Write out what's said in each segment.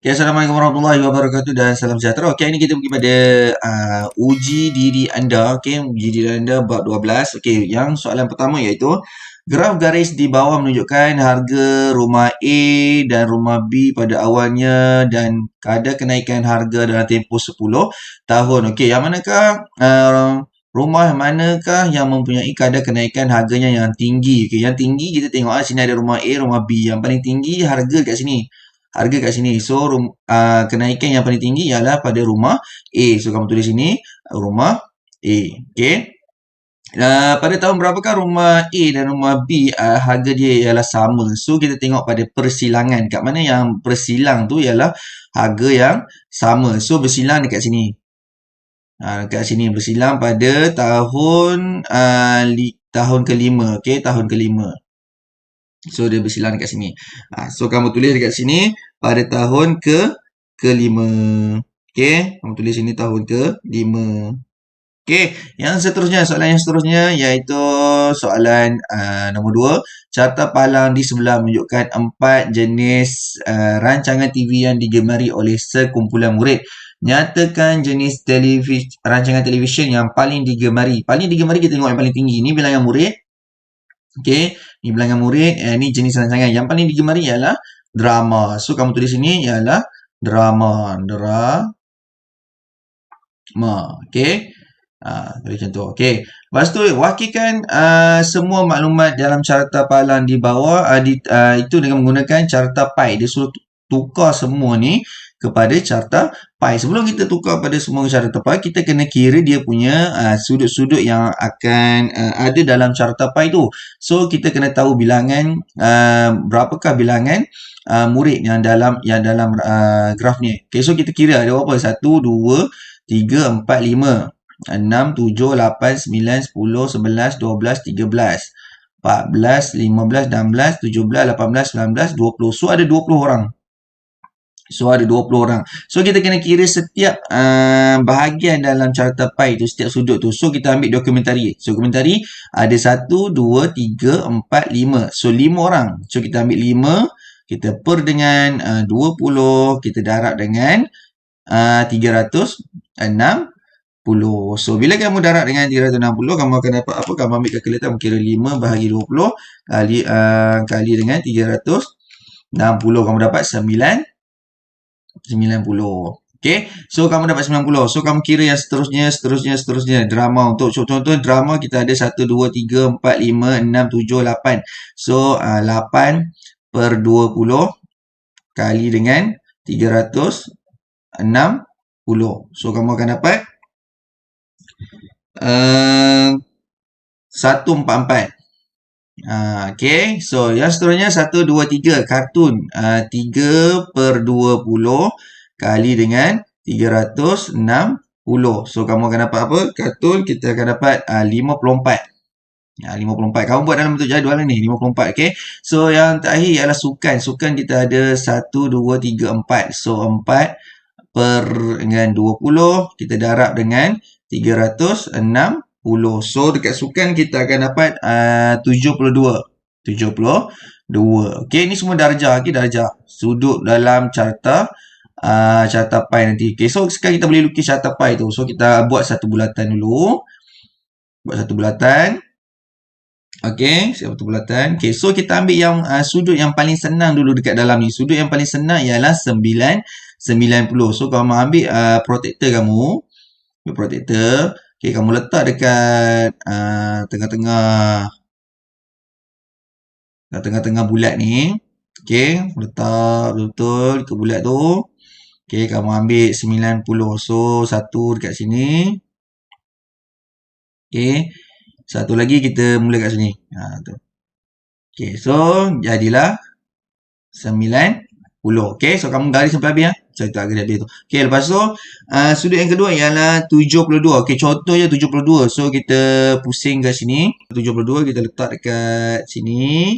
Okay, Assalamualaikum warahmatullahi wabarakatuh dan salam sejahtera. Okay, ini kita pergi pada uji diri anda. Okay, uji diri anda bab 12. Okay, yang soalan pertama iaitu graf garis di bawah menunjukkan harga rumah A dan rumah B pada awalnya dan kadar kenaikan harga dalam tempoh 10 tahun. Okay, yang manakah rumah manakah yang mempunyai kadar kenaikan harganya yang tinggi? Okay, yang tinggi kita tengok sini ada rumah A, rumah B. Yang paling tinggi harga kat sini. Harga kat sini. So, kenaikan yang paling tinggi ialah pada rumah A. So, kamu tulis sini rumah A. Okay. Pada tahun berapakah rumah A dan rumah B harga dia ialah sama. So, kita tengok pada persilangan. Kat mana yang bersilang tu ialah harga yang sama. So, bersilang dekat sini. Dekat sini bersilang pada tahun kelima. Okay, tahun kelima. So, dia bersilang dekat sini. So, kamu tulis dekat sini pada tahun kelima. Okay, kamu tulis sini tahun kelima. Okay, yang seterusnya, soalan yang seterusnya iaitu soalan nombor 2. Carta palang di sebelah menunjukkan 4 jenis rancangan TV yang digemari oleh sekumpulan murid. Nyatakan jenis rancangan televisyen yang paling digemari. Paling digemari kita tengok yang paling tinggi. Ini bilangan murid. Okay, ni bilangan murid. Ni jenis rancangan. Yang paling digemari ialah drama. So, kamu tulis sini ialah drama. Okay. Tulis macam tu. Okay. Lepas tu, wakilkan semua maklumat dalam carta palang di bawah. Itu dengan menggunakan carta pi. Dia suruh tukar semua ni kepada carta pi. Sebelum kita tukar pada semua carta pi, kita kena kira dia punya sudut-sudut yang akan ada dalam carta pi tu. So, kita kena tahu bilangan, berapakah bilangan murid yang dalam graf ni. Okay, so kita kira ada berapa? 1, 2, 3, 4, 5, 6, 7, 8, 9, 10, 11, 12, 13, 14, 15, 16, 17, 18, 19, 20. So, ada 20 orang. So, kita kena kira setiap bahagian dalam carta pi tu, setiap sudut tu. So, kita ambil dokumentari. So, dokumentari ada 1, 2, 3, 4, 5. So, 5 orang. So, kita ambil 5. Kita per dengan 20. Kita darab dengan 360. So, bila kamu darab dengan 360, kamu akan dapat apa? Kamu ambil kalkulator, kamu kira 5 bahagi 20 kali dengan 360. Kamu dapat 90. Okay. So, kamu dapat 90. So, kamu kira yang seterusnya. Drama. Untuk contoh drama, kita ada 1, 2, 3, 4, 5, 6, 7, 8. So, 8 per 20 kali dengan 360. So, kamu akan dapat 144. Okay. So, yang seterusnya 1, 2, 3. Kartun. 3 per 20 kali dengan 360. So, kamu akan dapat apa? Kartun kita akan dapat 54. 54. Kamu buat dalam bentuk jadual ni. 54. Okay. So, yang terakhir ialah sukan. Sukan kita ada 1, 2, 3, 4. So, 4 per dengan 20. Kita darab dengan 360. So, dekat sukan kita akan dapat 72. Okay, ni semua darjah. Okay, darjah. Sudut dalam carta pi nanti. Okay, so sekarang kita boleh lukis carta pi tu. So, kita buat satu bulatan dulu. Okay, satu bulatan. Okay, so kita ambil yang sudut yang paling senang dulu dekat dalam ni. Sudut yang paling senang ialah 90. So, kamu ambil protektor kamu. Protektor. Okay, kamu letak dekat tengah-tengah bulat ni. Okay, letak betul-betul ke bulat tu. Okay, kamu ambil 90. So, satu dekat sini. Okay, satu lagi kita mula kat sini. Tu. Okay, so jadilah 90. Okay, so kamu garis sampai habis. So, itu garis habis tu. Okay, lepas tu sudut yang kedua ialah 72. Okay, contohnya 72. So, kita pusing kat sini. 72 kita letak dekat sini.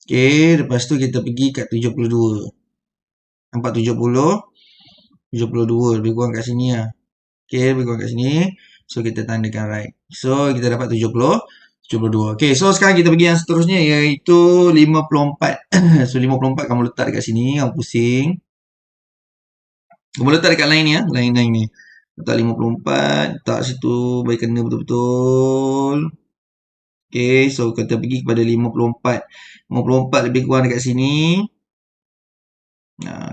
Okay, lepas tu kita pergi kat 72. Nampak 70? 72. Lebih kurang kat sini lah. Okay, lebih kurang kat sini. So, kita tandakan right. So, kita dapat 72. Okay, so sekarang kita pergi yang seterusnya iaitu 54. So, 54 kamu letak dekat sini. Kamu pusing. Kamu letak dekat line ni ya, line ni. Letak 54, letak situ bagi kena betul-betul. Okay, so kita pergi kepada 54. 54 lebih kurang dekat sini.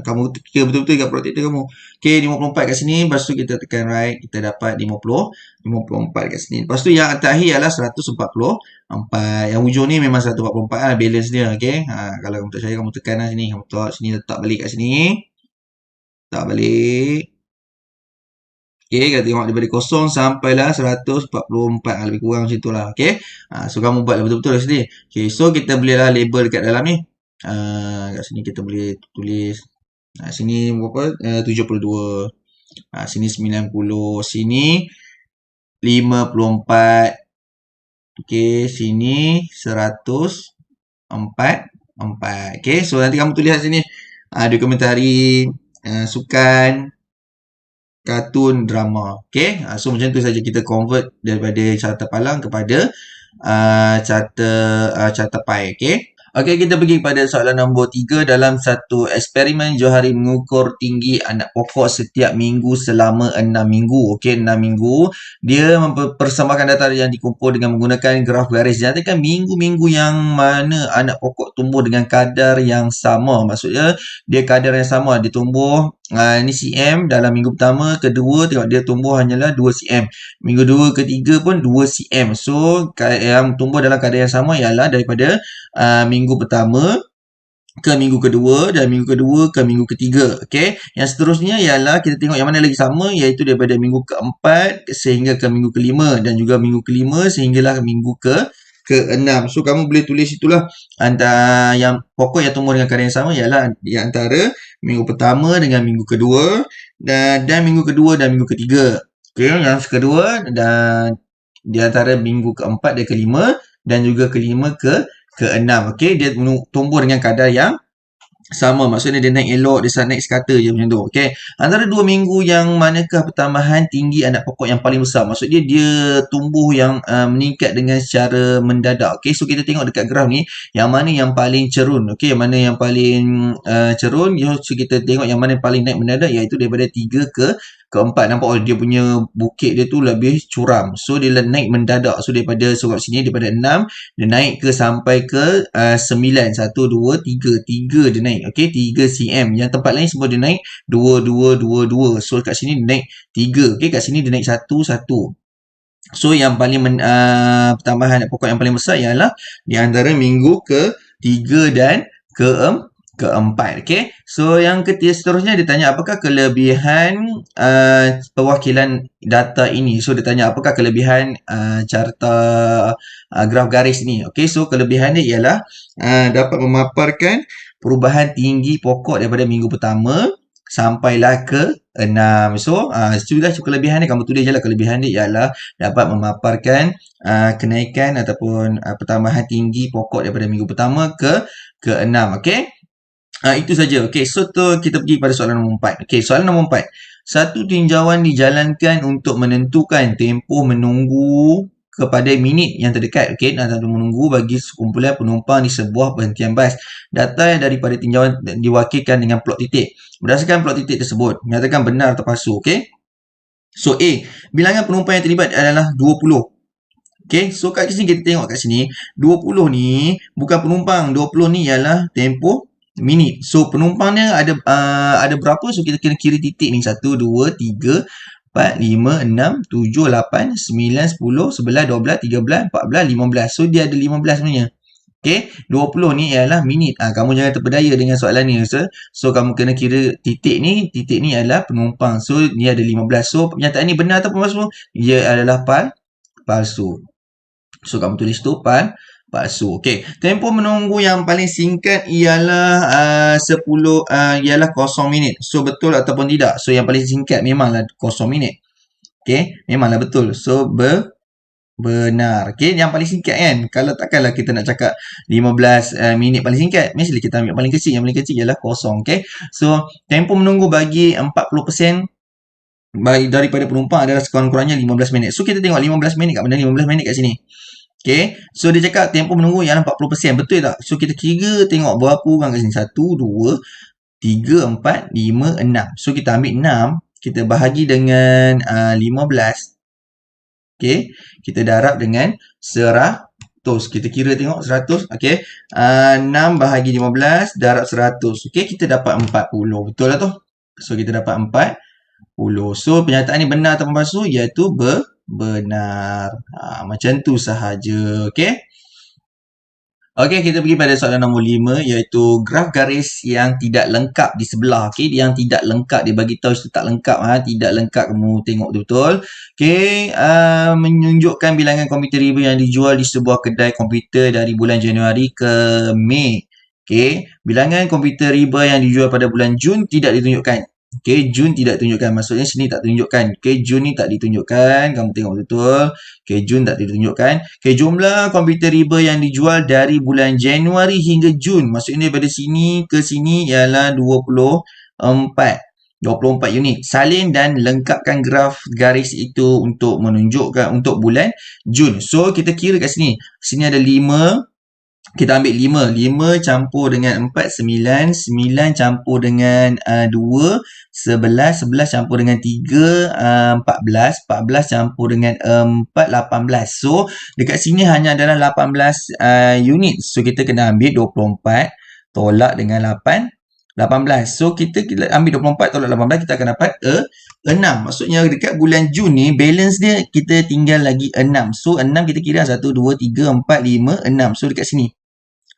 Kamu kira betul-betul dekat protector kamu. Okay, 54 kat sini. Lepas tu kita tekan right. Kita dapat 54 kat sini. Lepas tu yang terakhir adalah 144. Yang hujung ni memang 144 lah. Balance dia. Okay. Kalau kamu tak percaya, kamu tekan lah sini. Kamu letak balik kat sini. Letak balik. Okay, kita tengok daripada kosong sampailah 144. Lebih kurang macam tu lah. Okay. So, kamu buatlah betul-betul kat sini. Okay, so kita bolehlah label dekat dalam ni. Kat sini kita boleh tulis. Sini berapa? 72. Sini 90. Sini 54. Okay, sini 144. Okay, so nanti kamu tulis kat sini. Dokumentari, sukan, kartun, drama. Okay, so macam tu saja kita convert daripada carta palang kepada carta pie. Okay. Okey, kita pergi kepada soalan nombor 3. Dalam satu eksperimen, Johari mengukur tinggi anak pokok setiap minggu selama 6 minggu. Okey, 6 minggu. Dia mempersembahkan data yang dikumpul dengan menggunakan graf garis. Nyatakan minggu-minggu yang mana anak pokok tumbuh dengan kadar yang sama. Maksudnya, dia kadar yang sama. Dia tumbuh, ini cm dalam minggu pertama, kedua, tengok dia tumbuh hanyalah 2 cm. Minggu 2, ketiga pun 2 cm. So, yang tumbuh dalam kadar yang sama ialah daripada minggu pertama ke minggu kedua dan minggu kedua ke minggu ketiga. Okey. Yang seterusnya ialah kita tengok yang mana lagi sama, iaitu daripada minggu keempat sehingga ke minggu kelima dan juga minggu kelima sehinggalah minggu ke-6. So kamu boleh tulis itulah antara yang pokok yang tumbuh dengan kadar yang sama ialah di antara minggu pertama dengan minggu kedua dan minggu kedua dan minggu ketiga. Okey, yang kedua dan di antara minggu keempat dan kelima dan juga kelima ke-6. Okey, dia tumbuh dengan kadar yang sama. Maksudnya dia naik elok, dia naik sekata je macam tu. Okey. Antara 2 minggu yang manakah pertambahan tinggi anak pokok yang paling besar? Maksudnya dia tumbuh yang meningkat dengan secara mendadak. Okey, so kita tengok dekat graf ni yang mana yang paling cerun. Okey, yang mana yang paling cerun. So kita tengok yang mana yang paling naik mendadak, iaitu daripada 3 ke-4. Nampak dia punya bukit dia tu lebih curam. So dia naik mendadak. So daripada sini daripada 6 dia naik ke sampai ke 9. 1 2 3. 3 dia naik. Okey, 3 cm. Yang tempat lain semua dia naik 2 2 2 2. So kat sini dia naik 3. Okey, kat sini dia naik 1 1. So yang paling pertambahan pokok yang paling besar ialah di antara minggu ke-3 dan keempat. Okey. So yang ketiga seterusnya dia tanya apakah kelebihan perwakilan data ini. So dia tanya apakah kelebihan carta graf garis ni. Okey, so kelebihan dia ialah dapat memaparkan perubahan tinggi pokok daripada minggu pertama sampailah ke-6. So sudah kelebihan dia, kamu tulis je lah kelebihan dia ialah dapat memaparkan kenaikan ataupun pertambahan tinggi pokok daripada minggu pertama ke-6. Okey. Itu saja. Okey, so tu kita pergi pada soalan nombor 4. Okey, soalan nombor 4. Satu tinjauan dijalankan untuk menentukan tempoh menunggu kepada minit yang terdekat. Okey, dan menunggu bagi sekumpulan penumpang di sebuah berhentian bas. Data daripada tinjauan diwakilkan dengan plot titik. Berdasarkan plot titik tersebut, nyatakan benar atau palsu. Okey. So A, bilangan penumpang yang terlibat adalah 20. Okey, so kat sini kita tengok kat sini, 20 ni bukan penumpang, 20 ni ialah tempoh minit. So penumpang dia ada berapa? So kita kena kira titik ni. 1 2 3 4 5 6 7 8 9 10 11 12 13 14 15. So dia ada 15 sebenarnya. Okey, 20 ni ialah minit. Kamu jangan terpedaya dengan soalan ni. So kamu kena kira titik ni adalah penumpang. So dia ada 15. So pernyataan ni benar ataupun palsu? Ia adalah palsu. So kamu tulis tu palsu. Okey. Tempoh menunggu yang paling singkat ialah 0 minit. So betul ataupun tidak? So yang paling singkat memanglah 0 minit. Okey, memanglah betul. So benar. Okey, yang paling singkat kan. Kalau takkanlah kita nak cakap 15 minit paling singkat. Mesti kita ambil paling kecil. Yang paling kecil ialah 0. Okey. So tempoh menunggu bagi 40% daripada penumpang adalah sekurang-kurangnya 15 minit. So kita tengok 15 minit kat mana? 15 minit kat sini. Okay. So dia cakap tempoh menunggu ialah 40%. Betul tak? So kita kira tengok berapa orang kat sini. 1, 2, 3, 4, 5, 6. So, kita ambil 6, kita bahagi dengan 15. Okey, kita darab dengan 100. Kita kira tengok 100. Okey, 6 bahagi 15 darab 100. Okey, kita dapat 40. Betul lah tu. So, kita dapat 40. So, pernyataan ni benar atau palsu? Iaitu benar. Macam tu sahaja. Okey. Okey, kita pergi pada soalan nombor 5, iaitu graf garis yang tidak lengkap di sebelah. Okey, yang tidak lengkap, dia bagi tahu itu tak lengkap. Tidak lengkap, kamu tengok betul. Okey, menunjukkan bilangan komputer riba yang dijual di sebuah kedai komputer dari bulan Januari ke Mei. Okey, bilangan komputer riba yang dijual pada bulan Jun tidak ditunjukkan. Okey, Jun tidak ditunjukkan. Maksudnya sini tak tunjukkan. Okey, Jun ni tak ditunjukkan. Kamu tengok betul. Okey, Jun tak ditunjukkan. Okey, jumlah komputer riba yang dijual dari bulan Januari hingga Jun. Maksudnya daripada sini ke sini ialah 24 unit. Salin dan lengkapkan graf garis itu untuk menunjukkan untuk bulan Jun. So, kita kira kat sini. Sini ada 5. Kita ambil 5. 5 campur dengan 4, 9. 9 campur dengan 2, 11. 11 campur dengan 3, 14. 14 campur dengan 4, 18. So, dekat sini hanya adalah 18 unit. So, kita kena ambil 24 tolak dengan 18. So, kita ambil 24 tolak 18, kita akan dapat 6. Maksudnya dekat bulan Jun ni, balance dia kita tinggal lagi 6. So, 6 kita kira 1, 2, 3, 4, 5, 6. So, dekat sini.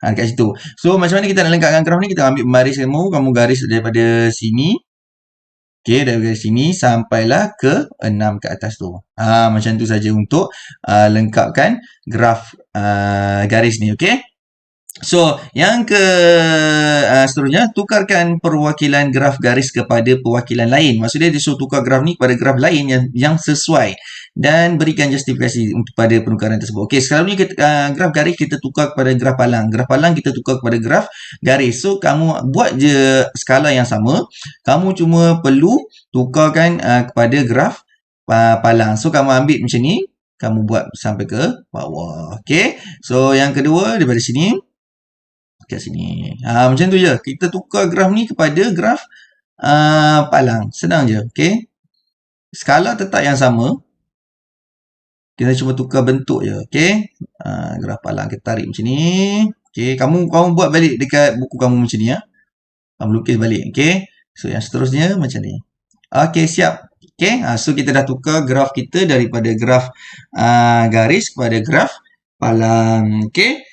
Dekat situ. So, macam mana kita nak lengkapkan graf ni? Kita ambil baris kamu garis daripada sini. Okey, daripada sini sampailah ke 6 ke atas tu. Macam tu saja untuk lengkapkan graf garis ni. Okey. So, yang seterusnya, tukarkan perwakilan graf garis kepada perwakilan lain. Maksudnya, dia suruh tukar graf ni kepada graf lain yang sesuai. Dan berikan justifikasi pada penukaran tersebut. Okey, sekarang ni graf garis kita tukar kepada graf palang. Graf palang kita tukar kepada graf garis. So, kamu buat je skala yang sama. Kamu cuma perlu tukarkan kepada graf palang. So, kamu ambil macam ni. Kamu buat sampai ke bawah. Okey. So, yang kedua daripada sini. Kat sini. Macam tu je. Kita tukar graf ni kepada graf palang. Senang je. Okey. Skala tetap yang sama. Kita cuma tukar bentuk je. Okey. Graf palang kita tarik macam ni. Okey. Kamu buat balik dekat buku kamu macam ni. Kamu lukis balik. Okey. So, yang seterusnya macam ni. Okey, siap. Okey. So, kita dah tukar graf kita daripada graf garis kepada graf palang. Okey.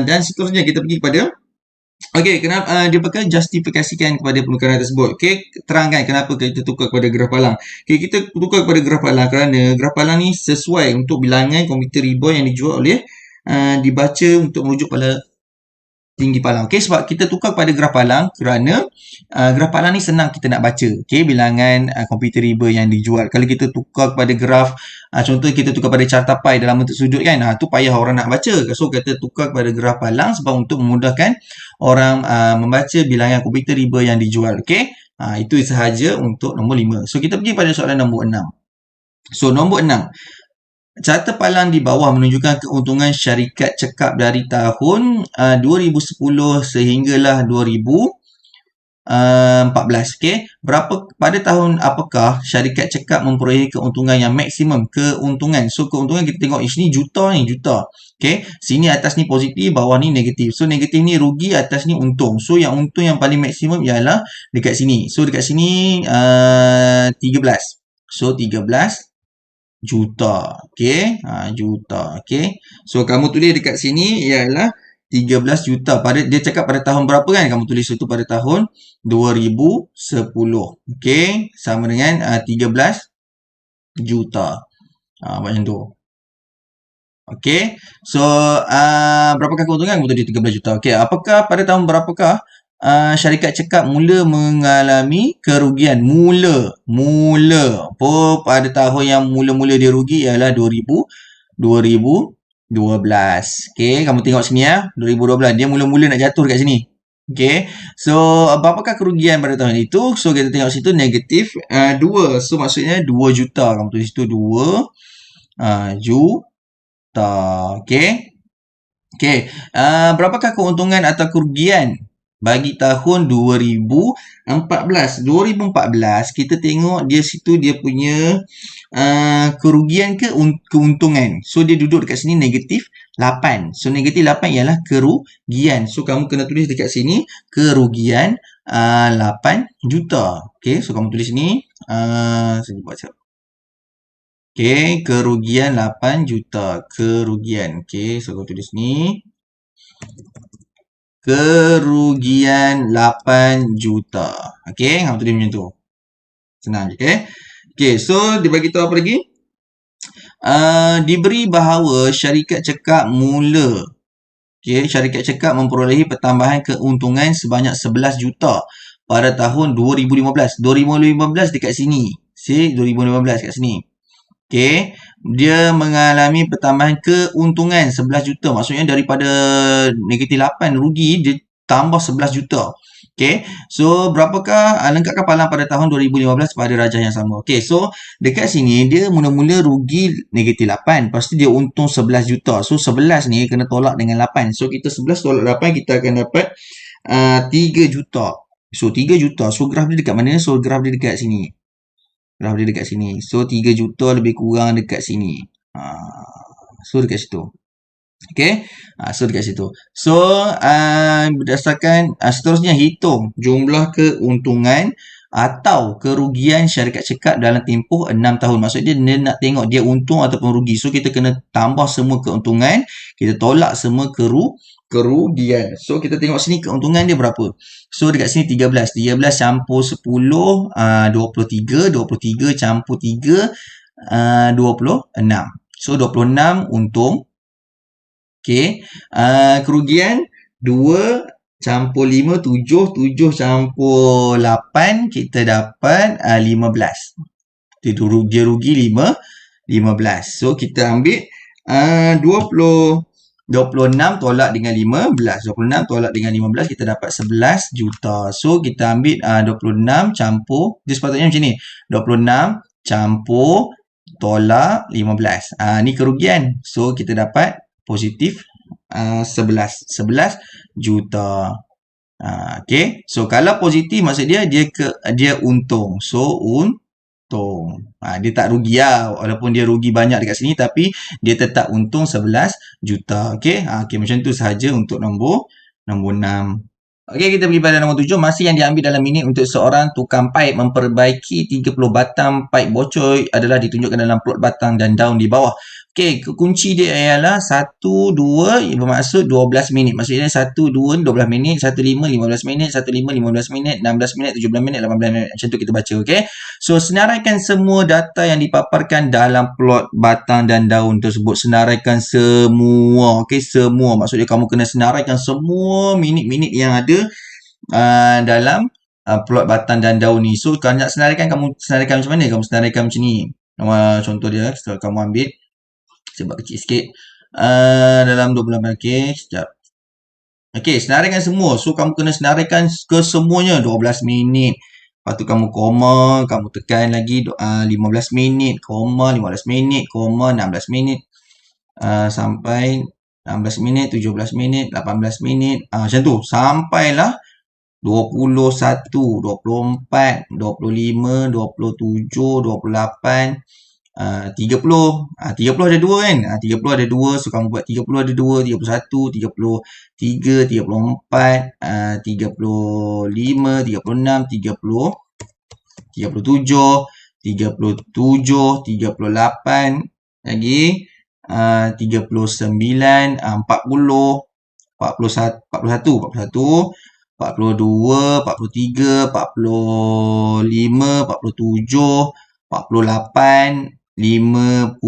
Dan seterusnya kita pergi kepada okey, kenapa dia pakai justifikasikan kepada penukaran tersebut. Okey, terangkan kenapa kita tukar kepada graf palang. Okey, kita tukar kepada graf palang kerana graf palang ni sesuai untuk bilangan komputer riba yang dijual oleh dibaca untuk merujuk pada tinggi palang. Okey, sebab kita tukar kepada graf palang kerana graf palang ni senang kita nak baca. Okey, bilangan komputer riba yang dijual. Kalau kita tukar kepada graf contoh kita tukar pada carta pi dalam bentuk sudut kan. Tu payah orang nak baca. So, kita tukar kepada graf palang sebab untuk memudahkan orang membaca bilangan komputer riba yang dijual. Okey. Itu sahaja untuk nombor 5. So, kita pergi pada soalan nombor 6. So, nombor 6. Carta palang di bawah menunjukkan keuntungan syarikat cekap dari tahun 2010 sehinggalah 2014. Okey, pada tahun apakah syarikat cekap memperoleh keuntungan yang maksimum? Keuntungan. So, keuntungan kita tengok sini juta ni, juta. Okey, sini atas ni positif, bawah ni negatif. So, negatif ni rugi, atas ni untung. So, yang untung yang paling maksimum ialah dekat sini. So, dekat sini 13. So, 13 juta. Okey, juta. Okey. So, kamu tulis dekat sini ialah 13 juta. Dia cakap pada tahun berapa kan? Kamu tulis itu pada tahun 2010. Okey, sama dengan 13 juta. Macam tu. Okey. So, berapakah keuntungan? Kamu tulis 13 juta. Okey, apakah pada tahun berapakah syarikat cekap mula mengalami kerugian? Mula. Pada tahun yang mula-mula dia rugi ialah 2012. Okey, kamu tengok sini 2012 dia mula-mula nak jatuh dekat sini. Okey. So, berapakah kerugian pada tahun itu? So, kita tengok situ negatif 2. So, maksudnya 2 juta. Kamu tulis situ 2 juta. Okey. Okey. Berapakah keuntungan atau kerugian bagi tahun 2014. 2014 kita tengok dia situ dia punya kerugian ke keuntungan. So dia duduk dekat sini negatif 8. So negatif 8 ialah kerugian. So kamu kena tulis dekat sini kerugian 8 juta. Okay, so kamu tulis sini. Saya buat siap. Okay, kerugian 8 juta. Kerugian. Okay, so kamu tulis ni. Kerugian 8 juta. Okay, kamu tulis macam tu. Senang je, okay. Okay, so dia bagi tahu apa lagi? Diberi bahawa syarikat cekap mula. Okay, syarikat cekap memperolehi pertambahan keuntungan sebanyak 11 juta pada tahun 2015. 2015 dekat sini. See, 2015 kat sini. Okay, dia mengalami pertambahan keuntungan 11 juta. Maksudnya daripada negatif 8 rugi, dia tambah 11 juta. Okay, so berapakah lengkapkan palang pada tahun 2015 pada rajah yang sama. Okay, so dekat sini dia mula-mula rugi negatif 8. Lepas tu dia untung 11 juta. So 11 ni kena tolak dengan 8. So kita 11 tolak 8 kita akan dapat 3 juta. So 3 juta. So graf dia dekat mana? So graf dia dekat sini. Graf dia dekat sini. So 3 juta lebih kurang dekat sini. So dekat situ. Okay. So dekat situ. So berdasarkan seterusnya hitung jumlah keuntungan atau kerugian syarikat cekap dalam tempoh 6 tahun. Maksudnya dia nak tengok dia untung ataupun rugi. So kita kena tambah semua keuntungan. Kita tolak semua kerugian. So kita tengok sini keuntungan dia berapa. So dekat sini 13. 13 campur 10 23. 23 campur 3 26. So 26 untung. Okay. Kerugian 2 campur 5 7. 7 campur 8 kita dapat 15. Dia rugi 15. So kita ambil 26 tolak dengan 15. 26 tolak dengan 15 kita dapat 11 juta. So kita ambil 26 campur, dia sepatutnya macam ni. 26 campur tolak 15. Ni kerugian. So kita dapat positif 11 juta. Okay. So kalau positif maksud dia untung. So untung. Dia tak rugi lah. Walaupun dia rugi banyak dekat sini tapi dia tetap untung 11 juta. Okay. Okay, macam tu sahaja untuk nombor 6. Okey, kita pergi pada nombor 7. Masa yang diambil dalam minit untuk seorang tukang paip memperbaiki 30 batang paip bocor adalah ditunjukkan dalam plot batang dan daun di bawah. Okey, kunci dia ialah 1, 2, bermaksud 12 minit. Maksudnya 1, 2, 12 minit, 1, 5, 15 minit, 1, 5, 15 minit, 16 minit, 17 minit, 18 minit. Macam tu kita baca, okey. So, senaraikan semua data yang dipaparkan dalam plot batang dan daun tersebut. Senaraikan semua, okey, semua. Maksudnya kamu kena senaraikan semua minit-minit yang ada dalam plot batang dan daun ni. So, kalau nak senaraikan, kamu senaraikan macam mana? Kamu senaraikan macam ni. Contoh dia, setelah kamu ambil. Saya buat kecil sikit. Dalam 28. Okey, sekejap. Okey, senaraikan semua. So, kamu kena senaraikan ke semuanya 12 minit. Lepas tu kamu koma, kamu tekan lagi 15 minit, koma, 15 minit, koma, 16 minit. Sampai 16 minit, 17 minit, 18 minit. Macam tu. Sampailah 21, 24, 25, 27, 28, 30. 30 ada 2 kan? 30 ada 2. So, kamu buat 30 ada 2, 31, 33, 34, 35, 36, 30, 37, 37, 38, lagi 39, 40, 41, 42, 43, 45, 47, 48, 52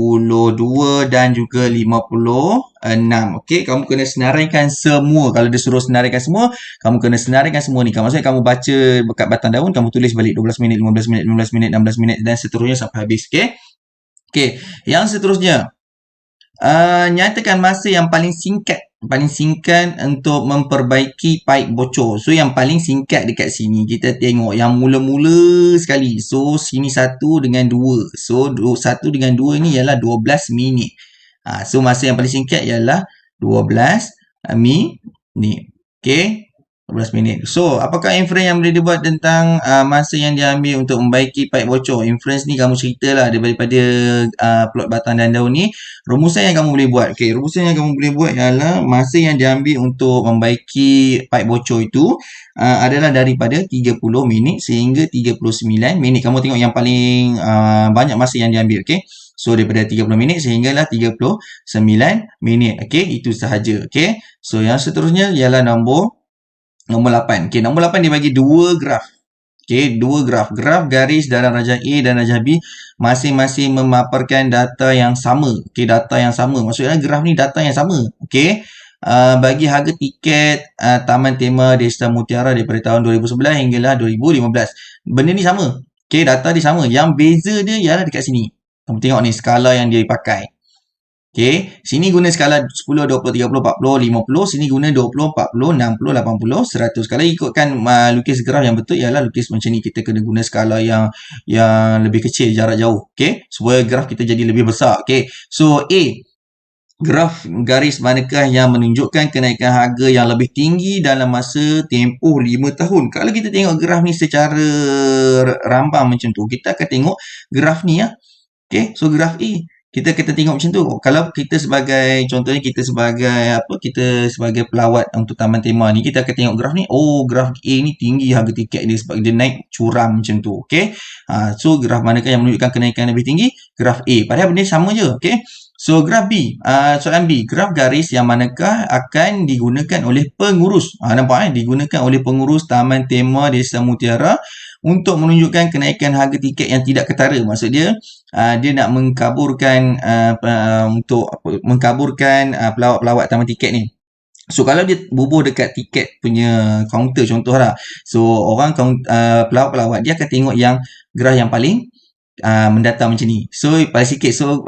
dan juga 56. Okey, kamu kena senaraikan semua. Kalau dia suruh senaraikan semua, kamu kena senaraikan semua ni. Maksudnya kamu baca dekat batang daun, kamu tulis balik 12 minit, 15 minit, 15 minit, 16 minit dan seterusnya sampai habis. Okey. Okey, yang seterusnya. Nyatakan masa yang paling singkat untuk memperbaiki paip bocor. So, yang paling singkat dekat sini, kita tengok yang mula-mula sekali. So, sini 1 dengan 2. So, 1 dengan 2 ni ialah 12 minit. So, masa yang paling singkat ialah 12 minit. Okay. 14 minit. So, apakah inference yang boleh dibuat tentang masa yang diambil untuk membaiki pipe bocor? Inference ni kamu ceritalah daripada plot batang dan daun ni. Rumusan yang kamu boleh buat. Okay, rumusan yang kamu boleh buat ialah masa yang diambil untuk membaiki pipe bocor itu adalah daripada 30 minit sehingga 39 minit. Kamu tengok yang paling banyak masa yang diambil. Okay. So, daripada 30 minit sehinggalah 39 minit. Okay, itu sahaja. Okay. So, yang seterusnya ialah nombor 8. Okey, nombor 8 dia bagi dua graf. Okey, dua graf. Graf garis dalam rajah A dan rajah B masing-masing memaparkan data yang sama. Okey, data yang sama. Maksudnya graf ni data yang sama. Okey. Bagi harga tiket Taman Tema Desa Mutiara daripada tahun 2011 hinggalah 2015. Benda ni sama. Okey, data dia sama. Yang beza dia ialah dekat sini. Kamu tengok ni skala yang dia pakai. Okey, sini guna skala 10, 20, 30, 40, 50. Sini guna 20, 40, 60, 80, 100. Kalau ikutkan lukis graf yang betul ialah lukis macam ni. Kita kena guna skala yang lebih kecil, jarak jauh. Okey, supaya graf kita jadi lebih besar. Okey, so A. Graf garis manakah yang menunjukkan kenaikan harga yang lebih tinggi dalam masa tempoh 5 tahun? Kalau kita tengok graf ni secara rambang macam tu, kita akan tengok graf ni ya. Okey, so graf A. Kita tengok macam tu. Kalau kita sebagai, contohnya kita sebagai pelawat untuk Taman Tema ni, kita akan tengok graf ni. Oh, graf A ni tinggi harga tiket dia sebab dia naik curam macam tu. Okey. So graf manakah yang menunjukkan kenaikan lebih tinggi? Graf A. Padahal benda sama je. Okey. So graf B. Soalan B. Graf garis yang manakah akan digunakan oleh pengurus? Nampak digunakan oleh pengurus Taman Tema Desa Mutiara untuk menunjukkan kenaikan harga tiket yang tidak ketara. Maksud dia dia nak mengkaburkan pelawat-pelawat taman tiket ni. So kalau dia bubuh dekat tiket punya kaunter contohlah. So orang pelawat-pelawat dia akan tengok yang graf yang paling mendatang macam ni. So paling sikit, so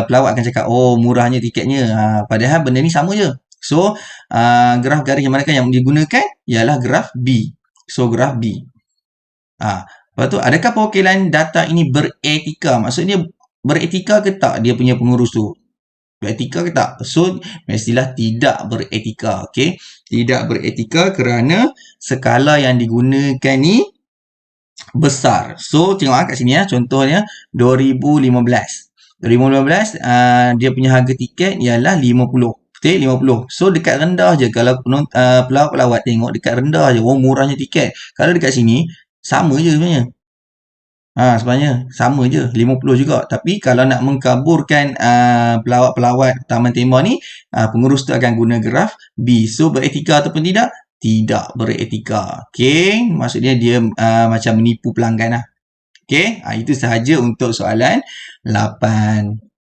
pelawat akan cakap oh murahnya tiketnya. Padahal benda ni sama je. So graf garis yang manakah yang digunakan ialah graf B. So graf B. Lepas tu, adakah perwakilan data ini beretika? Maksudnya, beretika ke tak dia punya pengurus tu? Beretika ke tak? So, mestilah tidak beretika. Okay? Tidak beretika kerana skala yang digunakan ni besar. So, tengok kat sini ya. Contohnya, 2015. 2015, dia punya harga tiket ialah 50. Okay, 50. So, dekat rendah je. Kalau pelawat-pelawat tengok dekat rendah je. Oh, murahnya tiket. Kalau dekat sini, sama je sebenarnya. Sebenarnya sama je, 50 juga. Tapi kalau nak mengkaburkan pelawat-pelawat Taman Tema ni, pengurus tu akan guna graf B. So, beretika ataupun tidak? Tidak beretika. Okey, maksudnya dia macam menipu pelanggan lah. Okey, itu sahaja untuk soalan 8.